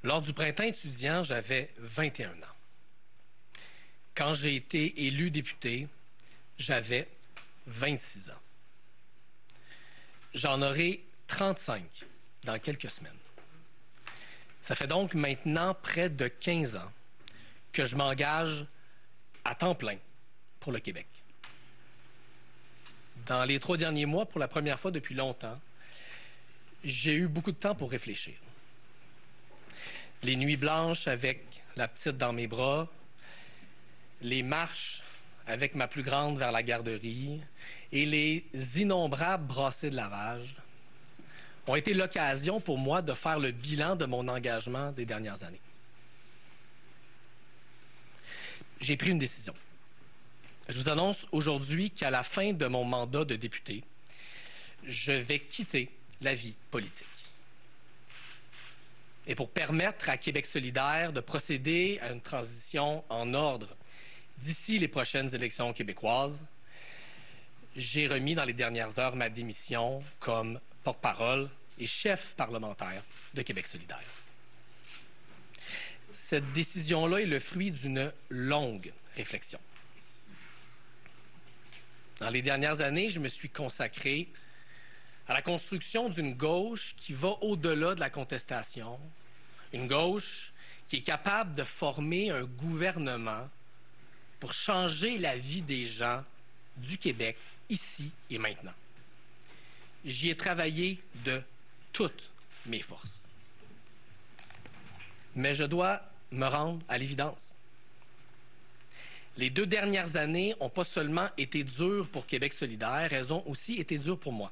Lors du printemps étudiant, j'avais 21 ans. Quand j'ai été élu député, j'avais 26 ans. J'en aurai 35 dans quelques semaines. Ça fait donc maintenant près de 15 ans que je m'engage à temps plein pour le Québec. Dans les 3 derniers mois, pour la première fois depuis longtemps, j'ai eu beaucoup de temps pour réfléchir. Les nuits blanches avec la petite dans mes bras, les marches avec ma plus grande vers la garderie et les innombrables brassées de lavage ont été l'occasion pour moi de faire le bilan de mon engagement des dernières années. J'ai pris une décision. Je vous annonce aujourd'hui qu'à la fin de mon mandat de député, je vais quitter la vie politique. Et pour permettre à Québec solidaire de procéder à une transition en ordre d'ici les prochaines élections québécoises, j'ai remis dans les dernières heures ma démission comme porte-parole et chef parlementaire de Québec solidaire. Cette décision-là est le fruit d'une longue réflexion. Dans les dernières années, je me suis consacré à la construction d'une gauche qui va au-delà de la contestation, une gauche qui est capable de former un gouvernement pour changer la vie des gens du Québec, ici et maintenant. J'y ai travaillé de toutes mes forces. Mais je dois me rendre à l'évidence. Les 2 dernières années n'ont pas seulement été dures pour Québec solidaire, elles ont aussi été dures pour moi.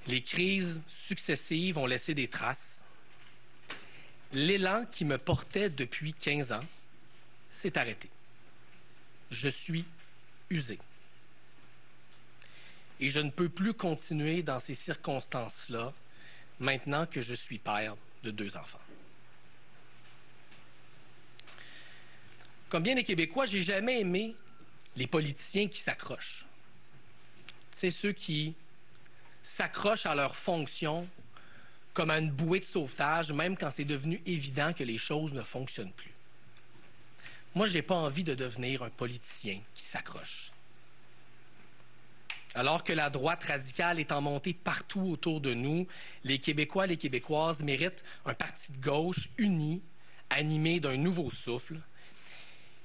Les crises successives ont laissé des traces. L'élan qui me portait depuis 15 ans s'est arrêté. Je suis usé. Et je ne peux plus continuer dans ces circonstances-là maintenant que je suis père de 2 enfants. Comme bien les Québécois, j'ai jamais aimé les politiciens qui s'accrochent. C'est ceux qui s'accrochent à leur fonction comme à une bouée de sauvetage, même quand c'est devenu évident que les choses ne fonctionnent plus. Moi, je n'ai pas envie de devenir un politicien qui s'accroche. Alors que la droite radicale est en montée partout autour de nous, les Québécois et les Québécoises méritent un parti de gauche uni, animé d'un nouveau souffle.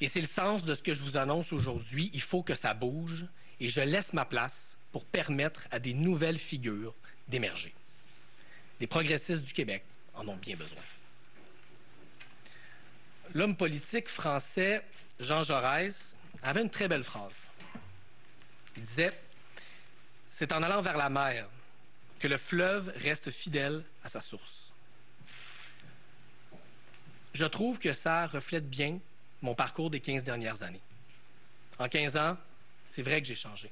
Et c'est le sens de ce que je vous annonce aujourd'hui. Il faut que ça bouge et je laisse ma place pour permettre à des nouvelles figures d'émerger. Les progressistes du Québec en ont bien besoin. L'homme politique français Jean Jaurès avait une très belle phrase. Il disait « C'est en allant vers la mer que le fleuve reste fidèle à sa source. » Je trouve que ça reflète bien mon parcours des 15 dernières années. En 15 ans, c'est vrai que j'ai changé.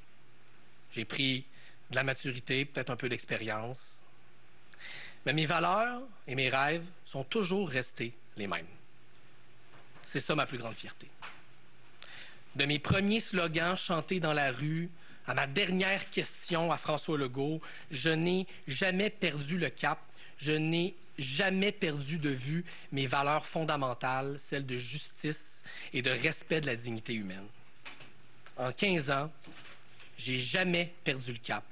J'ai pris de la maturité, peut-être un peu d'expérience. Mais mes valeurs et mes rêves sont toujours restés les mêmes. C'est ça ma plus grande fierté. De mes premiers slogans chantés dans la rue à ma dernière question à François Legault, je n'ai jamais perdu le cap, je n'ai jamais perdu de vue mes valeurs fondamentales, celles de justice et de respect de la dignité humaine. En 15 ans, j'ai jamais perdu le cap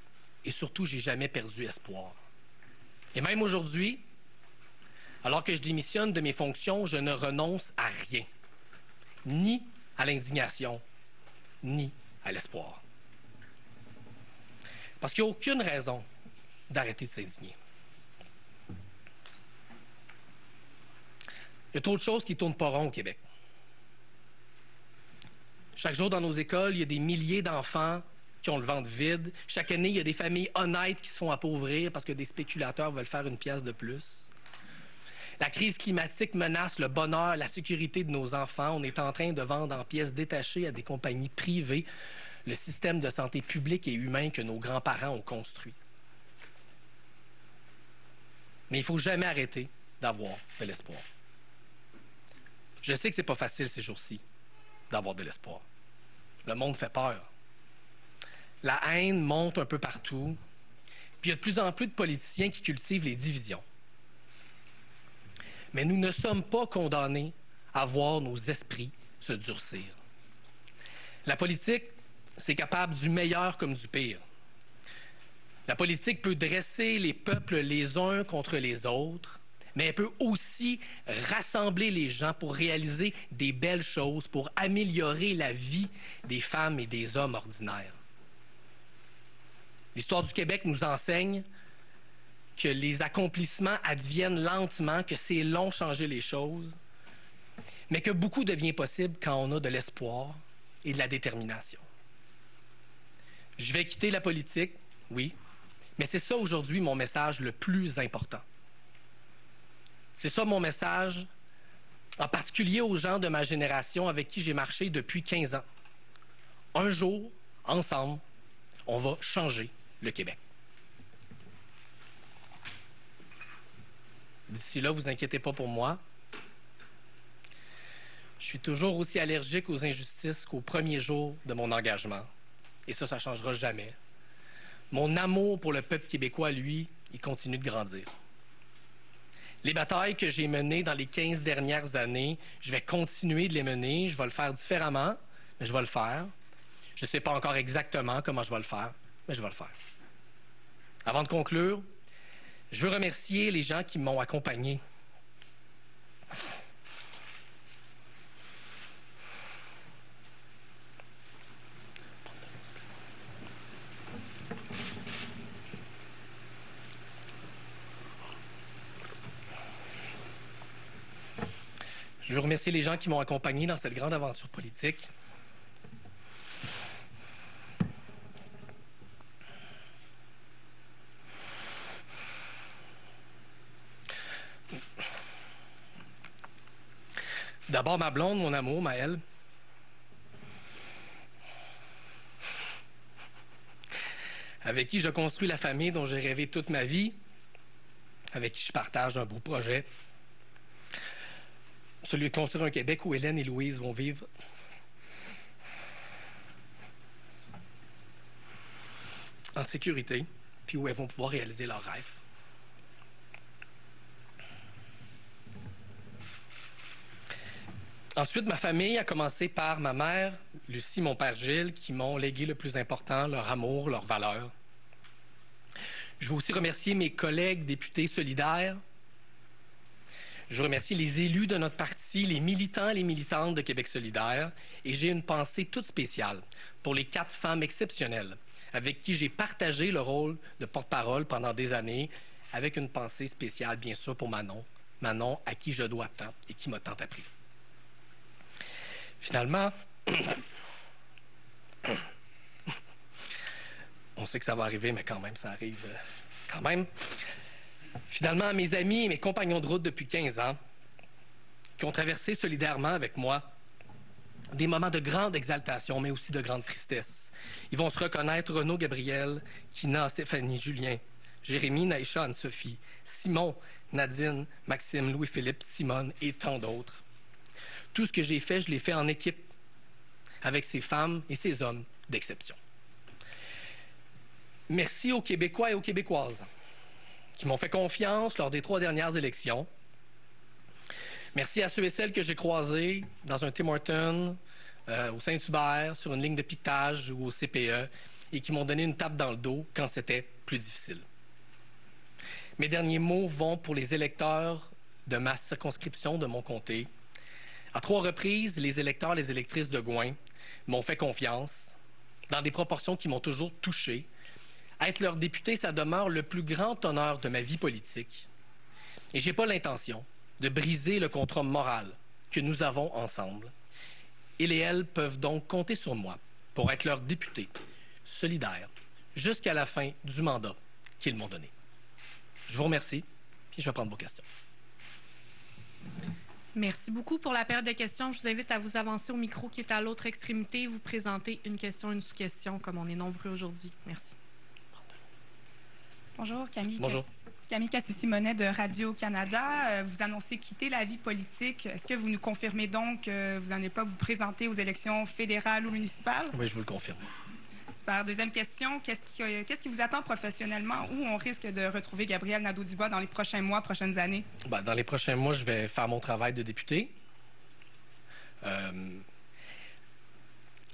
et surtout, j'ai jamais perdu espoir. Et même aujourd'hui, alors que je démissionne de mes fonctions, je ne renonce à rien, ni à l'indignation, ni à l'espoir. Parce qu'il n'y a aucune raison d'arrêter de s'indigner. Il y a trop de choses qui ne tournent pas rond au Québec. Chaque jour dans nos écoles, il y a des milliers d'enfants qui ont le ventre vide. Chaque année, il y a des familles honnêtes qui se font appauvrir parce que des spéculateurs veulent faire une pièce de plus. La crise climatique menace le bonheur, la sécurité de nos enfants. On est en train de vendre en pièces détachées à des compagnies privées le système de santé public et humain que nos grands-parents ont construit. Mais il ne faut jamais arrêter d'avoir de l'espoir. Je sais que c'est pas facile ces jours-ci d'avoir de l'espoir. Le monde fait peur. La haine monte un peu partout. Puis il y a de plus en plus de politiciens qui cultivent les divisions. mais nous ne sommes pas condamnés à voir nos esprits se durcir. La politique, c'est capable du meilleur comme du pire. La politique peut dresser les peuples les uns contre les autres, mais elle peut aussi rassembler les gens pour réaliser des belles choses, pour améliorer la vie des femmes et des hommes ordinaires. L'histoire du Québec nous enseigne que les accomplissements adviennent lentement, que c'est long de changer les choses, mais que beaucoup devient possible quand on a de l'espoir et de la détermination. Je vais quitter la politique, oui, mais c'est ça aujourd'hui mon message le plus important. C'est ça mon message, en particulier aux gens de ma génération avec qui j'ai marché depuis 15 ans. Un jour, ensemble, on va changer le Québec. D'ici là, vous inquiétez pas pour moi. Je suis toujours aussi allergique aux injustices qu'au premier jour de mon engagement. Et ça ne changera jamais. Mon amour pour le peuple québécois, lui, il continue de grandir. Les batailles que j'ai menées dans les 15 dernières années, je vais continuer de les mener. Je vais le faire différemment, mais je vais le faire. Je ne sais pas encore exactement comment je vais le faire, mais je vais le faire. Avant de conclure, je veux remercier les gens qui m'ont accompagné. Je veux remercier les gens qui m'ont accompagné dans cette grande aventure politique. D'abord, ma blonde, mon amour, Maëlle. Avec qui je construis la famille dont j'ai rêvé toute ma vie, avec qui je partage un beau projet. Celui de construire un Québec où Hélène et Louise vont vivre en sécurité, puis où elles vont pouvoir réaliser leurs rêves. Ensuite, ma famille a commencé par ma mère, Lucie, mon père Gilles, qui m'ont légué le plus important, leur amour, leurs valeurs. Je veux aussi remercier mes collègues députés solidaires. Je veux remercier les élus de notre parti, les militants et les militantes de Québec solidaire. Et j'ai une pensée toute spéciale pour les 4 femmes exceptionnelles avec qui j'ai partagé le rôle de porte-parole pendant des années, avec une pensée spéciale, bien sûr, pour Manon. Manon, à qui je dois tant et qui m'a tant appris. Finalement, on sait que ça va arriver, mais quand même, ça arrive quand même. Finalement, mes amis et mes compagnons de route depuis 15 ans, qui ont traversé solidairement avec moi des moments de grande exaltation, mais aussi de grande tristesse. Ils vont se reconnaître: Renaud, Gabriel, Kina, Stéphanie, Julien, Jérémy, Naïcha, Anne-Sophie, Simon, Nadine, Maxime, Louis-Philippe, Simone et tant d'autres. Tout ce que j'ai fait, je l'ai fait en équipe, avec ces femmes et ces hommes d'exception. Merci aux Québécois et aux Québécoises qui m'ont fait confiance lors des 3 dernières élections. Merci à ceux et celles que j'ai croisés dans un Tim Hortons, au Saint-Hubert, sur une ligne de piquetage ou au CPE et qui m'ont donné une tape dans le dos quand c'était plus difficile. Mes derniers mots vont pour les électeurs de ma circonscription, de mon comté. À 3 reprises, les électeurs, les électrices de Gouin m'ont fait confiance dans des proportions qui m'ont toujours touché. Être leur député, ça demeure le plus grand honneur de ma vie politique. Et je n'ai pas l'intention de briser le contrat moral que nous avons ensemble. Ils et elles peuvent donc compter sur moi pour être leur député solidaire jusqu'à la fin du mandat qu'ils m'ont donné. Je vous remercie, puis je vais prendre vos questions. Merci beaucoup pour la période de questions. Je vous invite à vous avancer au micro qui est à l'autre extrémité, vous présenter une question, une sous-question, comme on est nombreux aujourd'hui. Merci. Bonjour, Camille. Bonjour. Camille Cassé-Simonet de Radio-Canada. Vous annoncez quitter la vie politique. Est-ce que vous nous confirmez donc que vous n'allez pas vous présenter aux élections fédérales ou municipales? Oui, je vous le confirme. Super. Deuxième question, qu'est-ce qui vous attend professionnellement? Où on risque de retrouver Gabriel Nadeau-Dubois dans les prochains mois, prochaines années? Dans les prochains mois, je vais faire mon travail de député.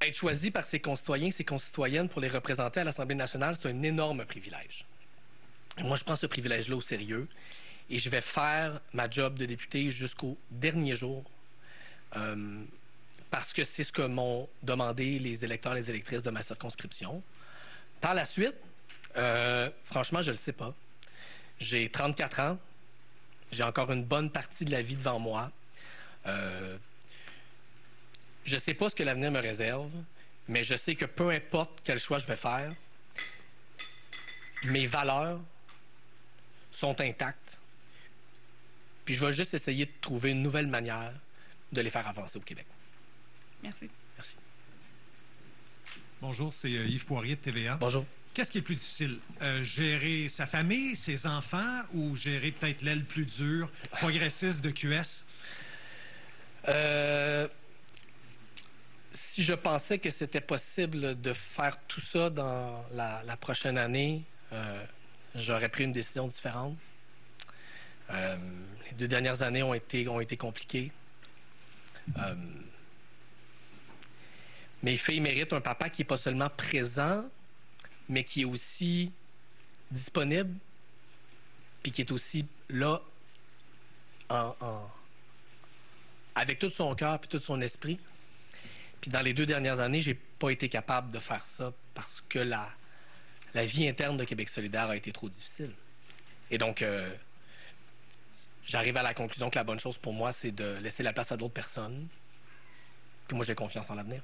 Être choisi par ses concitoyens, ses concitoyennes pour les représenter à l'Assemblée nationale, c'est un énorme privilège. Et moi, je prends ce privilège-là au sérieux et je vais faire ma job de député jusqu'au dernier jour parce que c'est ce que m'ont demandé les électeurs et les électrices de ma circonscription. Par la suite, franchement, je ne le sais pas. J'ai 34 ans. J'ai encore une bonne partie de la vie devant moi. Je ne sais pas ce que l'avenir me réserve, mais je sais que peu importe quel choix je vais faire, mes valeurs sont intactes. Puis je vais juste essayer de trouver une nouvelle manière de les faire avancer au Québec. Merci. Merci. Bonjour, c'est Yves Poirier de TVA. Bonjour. Qu'est-ce qui est le plus difficile? Gérer sa famille, ses enfants ou gérer peut-être l'aile plus dure, progressiste de QS? Si je pensais que c'était possible de faire tout ça dans la prochaine année, j'aurais pris une décision différente. Les 2 dernières années ont été compliquées. Mes filles méritent un papa qui n'est pas seulement présent, mais qui est aussi disponible, puis qui est aussi là avec tout son cœur et tout son esprit. Puis dans les 2 dernières années, j'ai pas été capable de faire ça parce que la vie interne de Québec solidaire a été trop difficile. Et donc, j'arrive à la conclusion que la bonne chose pour moi, c'est de laisser la place à d'autres personnes. Puis moi, j'ai confiance en l'avenir.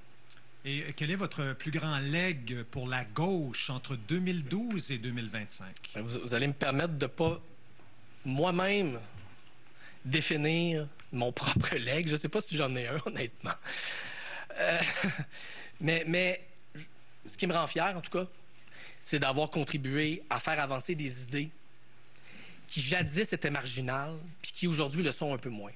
Et quel est votre plus grand legs pour la gauche entre 2012 et 2025? Vous allez me permettre de ne pas moi-même définir mon propre legs. Je ne sais pas si j'en ai un, honnêtement. Mais ce qui me rend fier, en tout cas, c'est d'avoir contribué à faire avancer des idées qui jadis étaient marginales, puis qui aujourd'hui le sont un peu moins.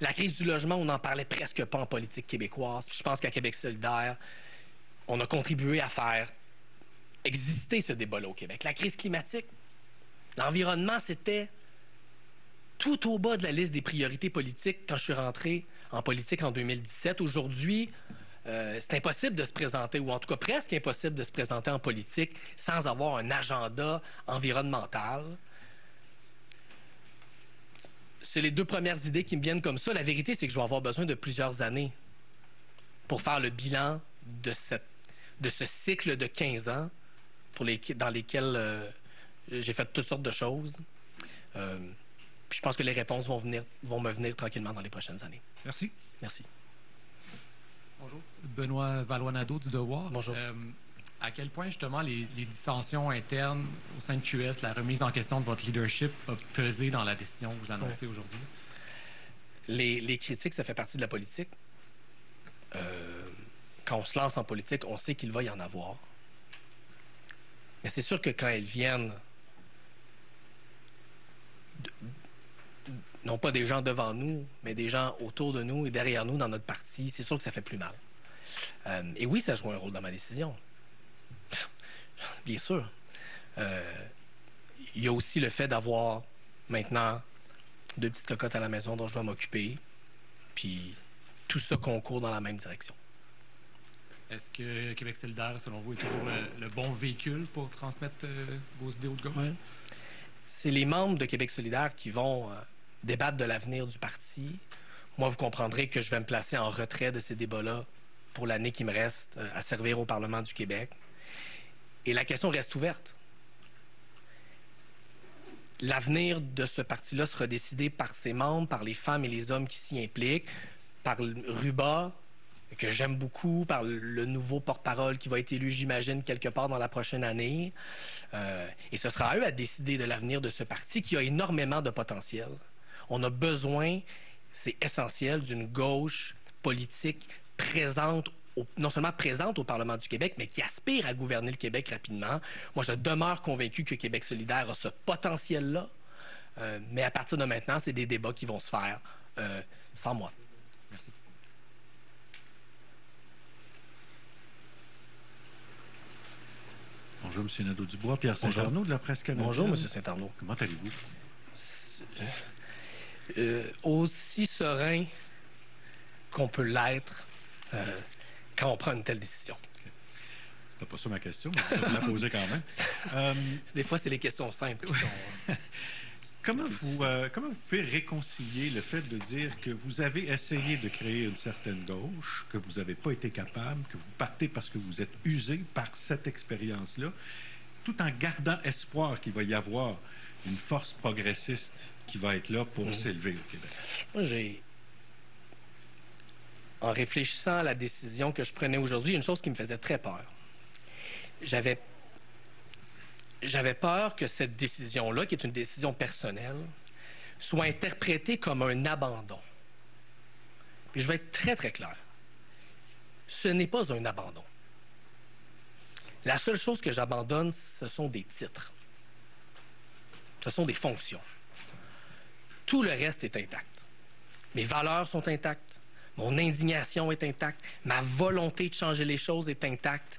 La crise du logement, on n'en parlait presque pas en politique québécoise. Puis je pense qu'à Québec solidaire, on a contribué à faire exister ce débat-là au Québec. La crise climatique, l'environnement, c'était tout au bas de la liste des priorités politiques quand je suis rentré en politique en 2017. Aujourd'hui, c'est impossible de se présenter, ou en tout cas presque impossible de se présenter en politique sans avoir un agenda environnemental. C'est les 2 premières idées qui me viennent comme ça. La vérité, c'est que je vais avoir besoin de plusieurs années pour faire le bilan de ce cycle de 15 ans dans lesquels j'ai fait toutes sortes de choses. Puis je pense que les réponses vont me venir tranquillement dans les prochaines années. Merci. Merci. Bonjour. Benoît Valois-Nadeau du Devoir. Bonjour. À quel point, justement, les dissensions internes au sein de QS, la remise en question de votre leadership a pesé dans la décision que vous annoncez aujourd'hui? Les critiques, ça fait partie de la politique. Quand on se lance en politique, on sait qu'il va y en avoir. Mais c'est sûr que quand elles viennent, non pas des gens devant nous, mais des gens autour de nous et derrière nous dans notre parti, c'est sûr que ça fait plus mal. Et oui, ça joue un rôle dans ma décision. Bien sûr. Il y a aussi le fait d'avoir maintenant 2 petites cocottes à la maison dont je dois m'occuper. Puis tout ça concourt dans la même direction. Est-ce que Québec solidaire, selon vous, est toujours le bon véhicule pour transmettre vos idéaux de gauche? Ouais. C'est les membres de Québec solidaire qui vont débattre de l'avenir du parti. Moi, vous comprendrez que je vais me placer en retrait de ces débats-là pour l'année qui me reste à servir au Parlement du Québec. Et la question reste ouverte. L'avenir de ce parti-là sera décidé par ses membres, par les femmes et les hommes qui s'y impliquent, par Ruba, que j'aime beaucoup, par le nouveau porte-parole qui va être élu, j'imagine, quelque part dans la prochaine année. Et ce sera à eux à décider de l'avenir de ce parti qui a énormément de potentiel. On a besoin, c'est essentiel, d'une gauche politique présente, non seulement présente au Parlement du Québec, mais qui aspire à gouverner le Québec rapidement. Moi, je demeure convaincu que Québec solidaire a ce potentiel-là. Mais à partir de maintenant, c'est des débats qui vont se faire sans moi. Merci. Bonjour, M. Nadeau-Dubois. Pierre Saint-Arnaud de la Presse canadienne. Bonjour, M. Saint-Arnaud. Comment allez-vous? Aussi serein qu'on peut l'être quand on prend une telle décision. C'était pas ça ma question, mais je vais la poser quand même. Des fois, c'est les questions simples qui sont... Comment vous pouvez réconcilier le fait de dire que vous avez essayé de créer une certaine gauche, que vous n'avez pas été capable, que vous partez parce que vous êtes usé par cette expérience-là, tout en gardant espoir qu'il va y avoir une force progressiste qui va être là pour s'élever au Québec? Moi, en réfléchissant à la décision que je prenais aujourd'hui, une chose qui me faisait très peur. J'avais peur que cette décision-là, qui est une décision personnelle, soit interprétée comme un abandon. Puis je vais être très, très clair. Ce n'est pas un abandon. La seule chose que j'abandonne, ce sont des titres. Ce sont des fonctions. Tout le reste est intact. Mes valeurs sont intactes. Mon indignation est intacte. Ma volonté de changer les choses est intacte.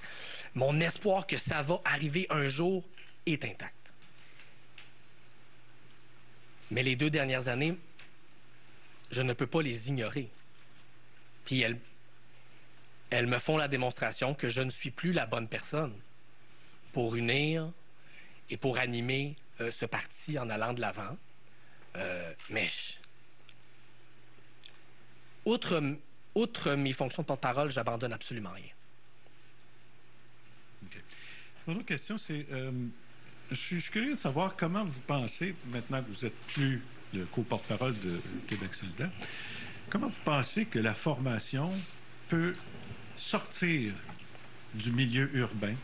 Mon espoir que ça va arriver un jour est intact. Mais les 2 dernières années, je ne peux pas les ignorer. Puis elles me font la démonstration que je ne suis plus la bonne personne pour unir et pour animer ce parti en allant de l'avant. Mais outre mes fonctions de porte-parole, j'abandonne absolument rien. OK. L'autre question, c'est... je suis curieux de savoir comment vous pensez, maintenant que vous n'êtes plus le co-porte-parole de Québec solidaire, comment vous pensez que la formation peut sortir du milieu urbain?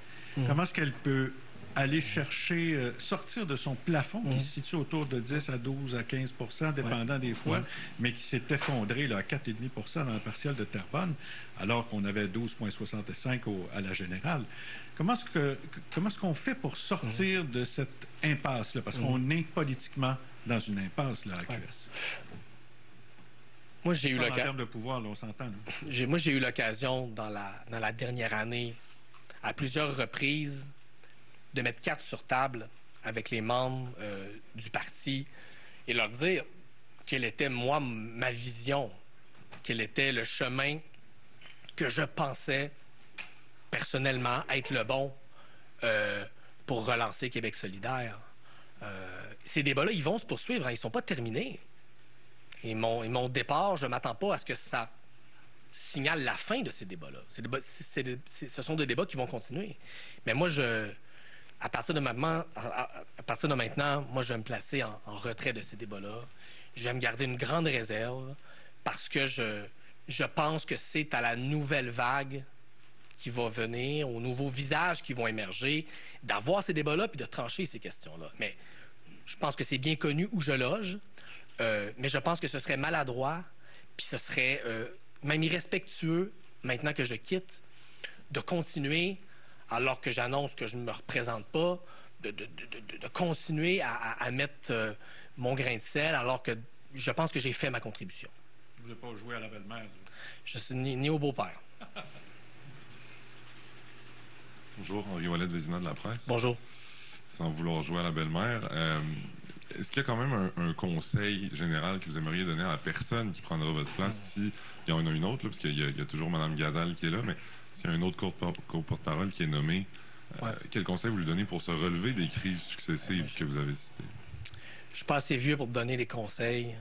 Comment est-ce qu'elle peut aller chercher, sortir de son plafond qui se situe autour de 10 à 12 à 15 dépendant des fois, mais qui s'est effondré là, à 4,5 dans le partiel de Terrebonne, alors qu'on avait 12,65 à la générale. Comment est-ce qu'on fait pour sortir de cette impasse-là? Parce qu'on est politiquement dans une impasse là, à QS. Moi, j'ai eu l'occasion. En termes de pouvoir, là, on s'entend. Moi, j'ai eu l'occasion dans la dernière année, à plusieurs reprises, de mettre carte sur table avec les membres du parti et leur dire quelle était, moi, ma vision, quel était le chemin que je pensais personnellement être le bon pour relancer Québec solidaire. Ces débats-là, ils vont se poursuivre, hein, ils ne sont pas terminés. Et mon départ, je ne m'attends pas à ce que ça signale la fin de ces débats-là. Ce sont des débats qui vont continuer. Mais moi, à partir de maintenant, moi, je vais me placer en retrait de ces débats-là. Je vais me garder une grande réserve parce que je pense que c'est à la nouvelle vague qui va venir, aux nouveaux visages qui vont émerger, d'avoir ces débats-là puis de trancher ces questions-là. Mais je pense que c'est bien connu où je loge, mais je pense que ce serait maladroit puis ce serait même irrespectueux, maintenant que je quitte, de continuer, alors que j'annonce que je ne me représente pas, de continuer à mettre mon grain de sel, alors que je pense que j'ai fait ma contribution. Vous n'avez pas joué à la belle-mère? Je suis ni au beau-père. Bonjour, Henri Ouellet de Vézina de la Presse. Bonjour. Sans vouloir jouer à la belle-mère, est-ce qu'il y a quand même un conseil général que vous aimeriez donner à la personne qui prendra votre place, s'il y en a une autre, là, parce qu'il y a toujours Mme Gazal qui est là, mais s'il y a un autre co-porte-parole qui est nommé, quel conseil vous lui donnez pour se relever des crises successives que vous avez citées? Je suis pas assez vieux pour te donner des conseils.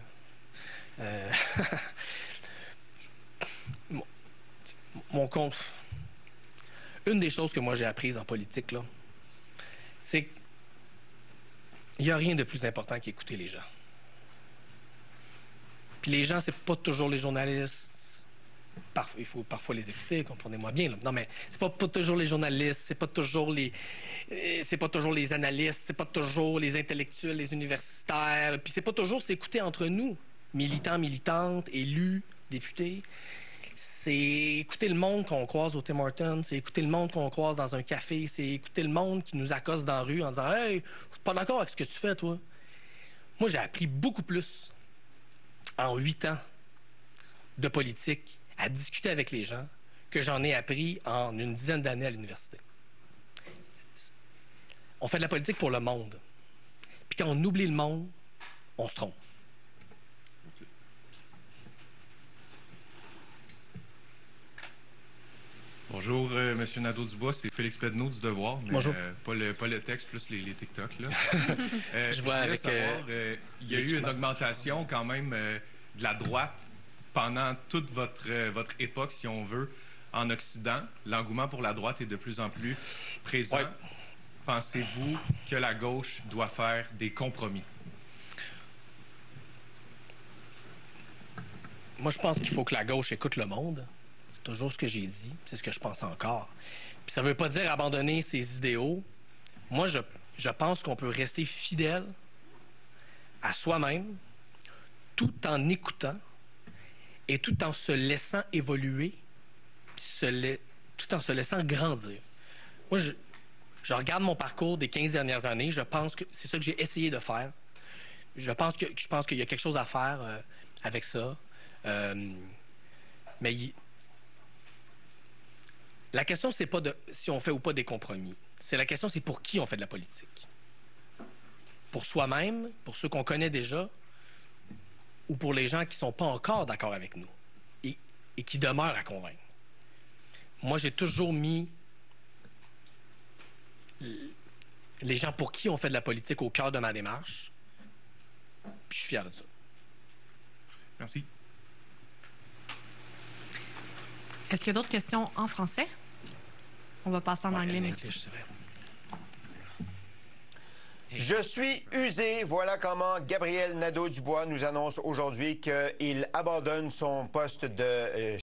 Mon compte... Une des choses que moi j'ai apprises en politique, là, c'est qu'il n'y a rien de plus important qu'écouter les gens. Puis les gens, c'est pas toujours les journalistes. Il faut parfois les écouter, comprenez-moi bien. Là. Non, mais c'est pas toujours les journalistes, c'est pas toujours les analystes, c'est pas toujours les intellectuels, les universitaires. Puis c'est pas toujours s'écouter entre nous, militants, militantes, élus, députés. C'est écouter le monde qu'on croise au Tim Hortons, c'est écouter le monde qu'on croise dans un café, c'est écouter le monde qui nous accoste dans la rue en disant « Hey, je suis pas d'accord avec ce que tu fais, toi. » Moi, j'ai appris beaucoup plus en 8 ans de politique à discuter avec les gens que j'en ai appris en une dizaine d'années à l'université. on fait de la politique pour le monde. Puis quand on oublie le monde, on se trompe. Merci. Bonjour, M. Nadeau-Dubois, c'est Félix Pedneau du Devoir. Mais, Bonjour. Pas le texte, plus les TikTok. Là. Je vois voulais avec, savoir, il y a eu une augmentation quand même de la droite pendant toute votre époque, si on veut, en Occident. L'engouement pour la droite est de plus en plus présent. Ouais. Pensez-vous que la gauche doit faire des compromis? Moi, je pense qu'il faut que la gauche écoute le monde. C'est toujours ce que j'ai dit. C'est ce que je pense encore. Puis ça ne veut pas dire abandonner ses idéaux. Moi, je pense qu'on peut rester fidèle à soi-même tout en écoutant et tout en se laissant évoluer, puis tout en se laissant grandir. Moi, je regarde mon parcours des 15 dernières années. Je pense que c'est ça que j'ai essayé de faire. Je pense qu'il y a quelque chose à faire avec ça. Mais la question, c'est pas si on fait ou pas des compromis. La question, c'est pour qui on fait de la politique. Pour soi-même, pour ceux qu'on connaît déjà, ou pour les gens qui sont pas encore d'accord avec nous et qui demeurent à convaincre. Moi, j'ai toujours mis les gens pour qui on fait de la politique au cœur de ma démarche. Puis je suis fier de ça. Merci. Est-ce qu'il y a d'autres questions en français? On va passer en anglais, merci. Je suis usé. Voilà comment Gabriel Nadeau-Dubois nous annonce aujourd'hui qu'il abandonne son poste de